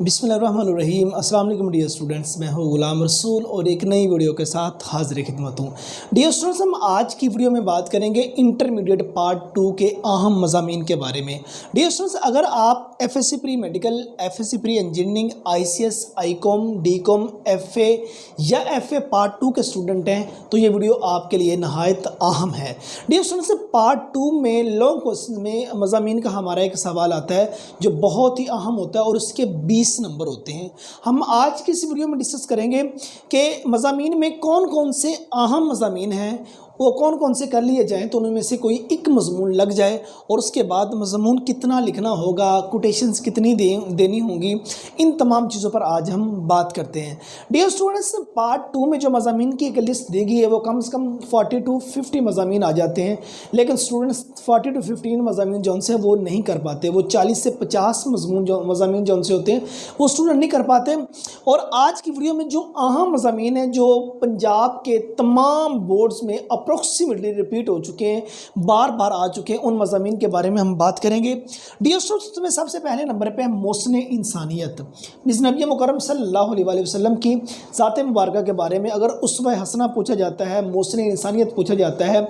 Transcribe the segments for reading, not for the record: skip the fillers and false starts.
बिस्मिल्लाहिर्रहमानिर्रहीम। अस्सलाम वालेकुम डियर स्टूडेंट्स, मैं हूँ गुलाम रसूल और एक नई वीडियो के साथ हाजिर खिदमत हूँ। डियर स्टूडेंट्स, हम आज की वीडियो में बात करेंगे इंटरमीडिएट पार्ट 2 के अहम मज़ामीन के बारे में। डियर स्टूडेंट्स, अगर आप FSc pre medical, FSc pre engineering, ICS, Icom, डीकॉम, FA या एफए पार्ट 2 के स्टूडेंट हैं तो ये वीडियो आपके लिए नहायत अहम है। डियर स्टूडेंट्स, पार्ट 2 में लॉन्ग क्वेश्चन में मज़ामीन का हमारा एक सवाल आता है जो बहुत ही अहम होता है और उसके 20 नंबर होते हैं। हम आज की इस वीडियो में डिस्कस करेंगे कि मज़ामीन में कौन कौन से अहम मज़ामीन हैं, वो कौन कौन से कर लिए जाएं तो उनमें से कोई एक मज़मून लग जाए और उसके बाद मज़मून कितना लिखना होगा, कोटेशंस कितनी देनी होंगी, इन तमाम चीज़ों पर आज हम बात करते हैं। डियर स्टूडेंट्स, पार्ट 2 में जो मज़ामीन की एक लिस्ट दी गई है वो कम से कम 40 to 50 मज़ामीन आ जाते हैं, लेकिन स्टूडेंट्स 40 to 15 मज़ामीन जो उनसे वो नहीं कर पाते। वो 40 से 50 मज़ामीन जो उनसे होते हैं वो स्टूडेंट नहीं कर पाते। और आज की वीडियो में जो अहम मज़ामीन है जो पंजाब के तमाम बोर्ड्स में अप्रोक्सीमेटली रिपीट हो चुके हैं, बार बार आ चुके हैं, उन मज़ामीन के बारे में हम बात करेंगे। डियर स्टूडेंट्स, में सबसे पहले नंबर पे है मोहसिन इंसानियत। नबी मुकर्रम सल्लल्लाहु अलैहि वसल्लम की ज़ात मुबारका के बारे में अगर उसवा हसना पूछा जाता है, मोहसिन इंसानियत पूछा जाता है,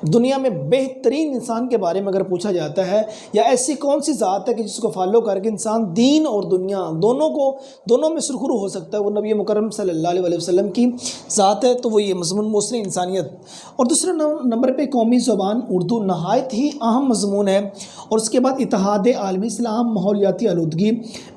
दुनिया में बेहतरीन इंसान के बारे में अगर पूछा जाता है, या ऐसी कौन सी ज़ात है कि जिसको फॉलो करके इंसान दीन और दुनिया दोनों में सुरखरू हो सकता है, वो नबी मुकर्रम सल्लल्लाहु अलैहि वसल्लम की ज़ात है, तो वो ये मज़मून मोहसिन इंसानियत। और दूसरे नंबर पे कौमी ज़ुबान उर्दू नहायत ही अहम मज़मून है। और उसके बाद इत्तेहाद आलमी इस्लाम, माहौलियाती आलूदगी,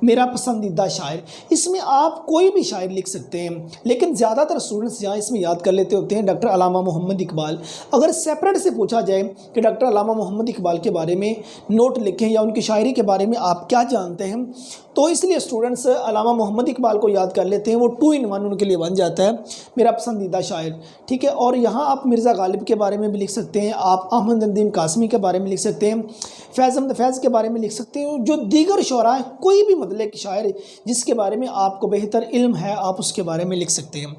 मेरा पसंदीदा शायर। इसमें आप कोई भी शायर लिख सकते हैं, लेकिन ज़्यादातर स्टूडेंट्स यहाँ इसमें याद कर लेते होते हैं डॉक्टर अल्लामा मोहम्मद इकबाल। अगर सेपरेट से पूछा जाए कि डॉक्टर अल्लामा मोहम्मद इकबाल के बारे में नोट लिखें या उनकी शायरी के बारे में आप क्या जानते हैं, तो इसलिए स्टूडेंट्स अल्लामा मोहम्मद इकबाल को याद कर लेते हैं। वो 2 in 1 उनके लिए बन जाता है, मेरा पसंदीदा शायर। ठीक है, और यहाँ आप मिर्ज़ा गालिब के बारे में भी लिख सकते हैं, आप अहमद नदीम कासमी के बारे में लिख सकते हैं, फैज़ अहमद फैज़ के बारे में लिख सकते हैं। जो दीगर शुरा है, कोई भी मतलब कि शायर जिसके बारे में आपको बेहतर इल्म है, आप उसके बारे में लिख सकते हैं।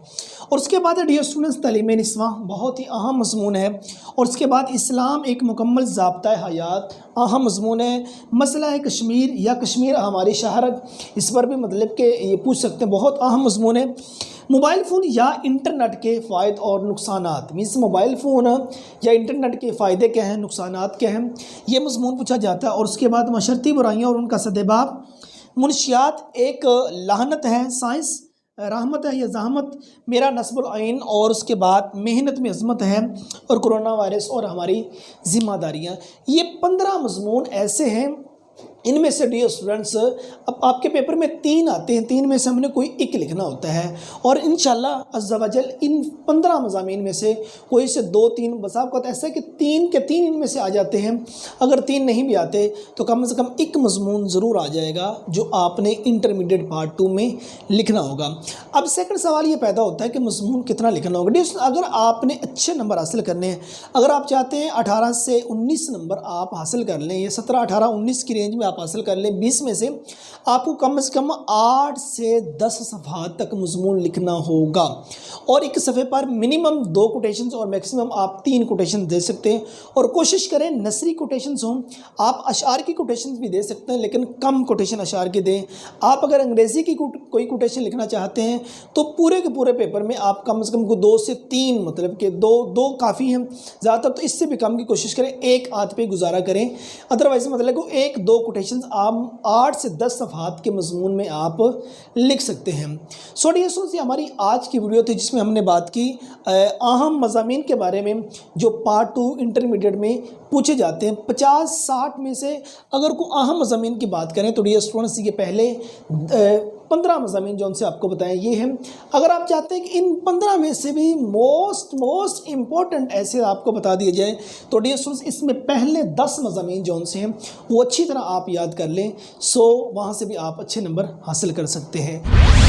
और उसके बाद डियर स्टूडेंट्स तालीम निस्वां, बहुत ही अहम मज़मून है। और उसके बाद इस्लाम एक मुकम्मल ज़ाब्ता हयात, अहम मज़मून है। मसला है कश्मीर या कश्मीर हमारी शहरत, इस पर भी मतलब कि ये पूछ सकते हैं, बहुत अहम मज़मून है। मोबाइल फ़ोन या इंटरनेट के फ़ायदे और नुकसानात, मीन्स मोबाइल फ़ोन या इंटरनेट के फ़ायदे क्या हैं, नुकसानात क्या हैं, ये मज़मून पूछा जाता है। और उसके बाद मशरती बुराइयाँ और उनका सदेबाब, मुनशियात एक लाहनत है, साइंस रहमत है या जहमत, मेरा नस्बुल आइन, और उसके बाद मेहनत में अज़मत है, और कोरोना वायरस और हमारी ज़िम्मेदारियाँ। ये 15 मज़मून ऐसे हैं। इनमें से डियर स्टूडेंट्स अब आपके पेपर में 3 आते हैं, 3 में से हमने कोई एक लिखना होता है, और इंशाल्लाह अज़्ज़ा वजल इन 15 मज़ामीन में से कोई से 2-3 बस आपको ऐसा है कि 3 के 3 इनमें से आ जाते हैं। अगर 3 नहीं भी आते तो कम से कम एक मज़मून ज़रूर आ जाएगा जो आपने इंटरमीडिएट पार्ट 2 में लिखना होगा। अब सेकंड सवाल ये पैदा होता है कि मज़मून कितना लिखना होगा। डियर, अगर आपने अच्छे नंबर हासिल करने हैं, अगर आप चाहते हैं 18 से 19 नंबर आप हासिल कर लें, या 17, 18, 19 की रेंज में आप हासिल कर लें, 20 में से आपको कम से कम 8 से 10 सफ़हात तक मज़मून लिखना होगा। और एक सफ़े पर मिनिमम 2 कोटेशंस और मैक्सिमम आप 3 कोटेशन दे सकते हैं। और कोशिश करें नसरी कोटेशंस हों, आप अशार की कोटेशंस भी दे सकते हैं, लेकिन कम कोटेशन अशार की दें। आप अगर अंग्रेज़ी की कोई कोटेशन लिखना चाहते हैं तो पूरे के पूरे पेपर में आप कम से कम 2 से 3, मतलब कि दो काफ़ी हैं, ज़्यादातर तो इससे भी कम की कोशिश करें, एक आध पे गुजारा करें। अदरवाइज़ मतलब को 1-2 कोटेशन आप 8 से 10 सफ़हात के मज़मून में आप लिख सकते हैं। सो डियर स्टूडेंट्स, ये हमारी आज की वीडियो थी जिसमें हमने बात की अहम मज़ामीन के बारे में जो पार्ट 2 इंटरमीडिएट में पूछे जाते हैं। 50-60 में से अगर कोई अहम मज़ामीन की बात करें तो डियर स्टूडेंट्स ये पहले 15 मज़ामीन जो उनसे आपको बताएं ये हैं। अगर आप चाहते हैं कि इन 15 में से भी मोस्ट इम्पॉर्टेंट ऐसे आपको बता दिए जाए तो डियर स्टूडेंट्स इसमें पहले 10 मज़ामीन जो उनसे हैं वो अच्छी तरह आप याद कर लें, सो वहाँ से भी आप अच्छे नंबर हासिल कर सकते हैं।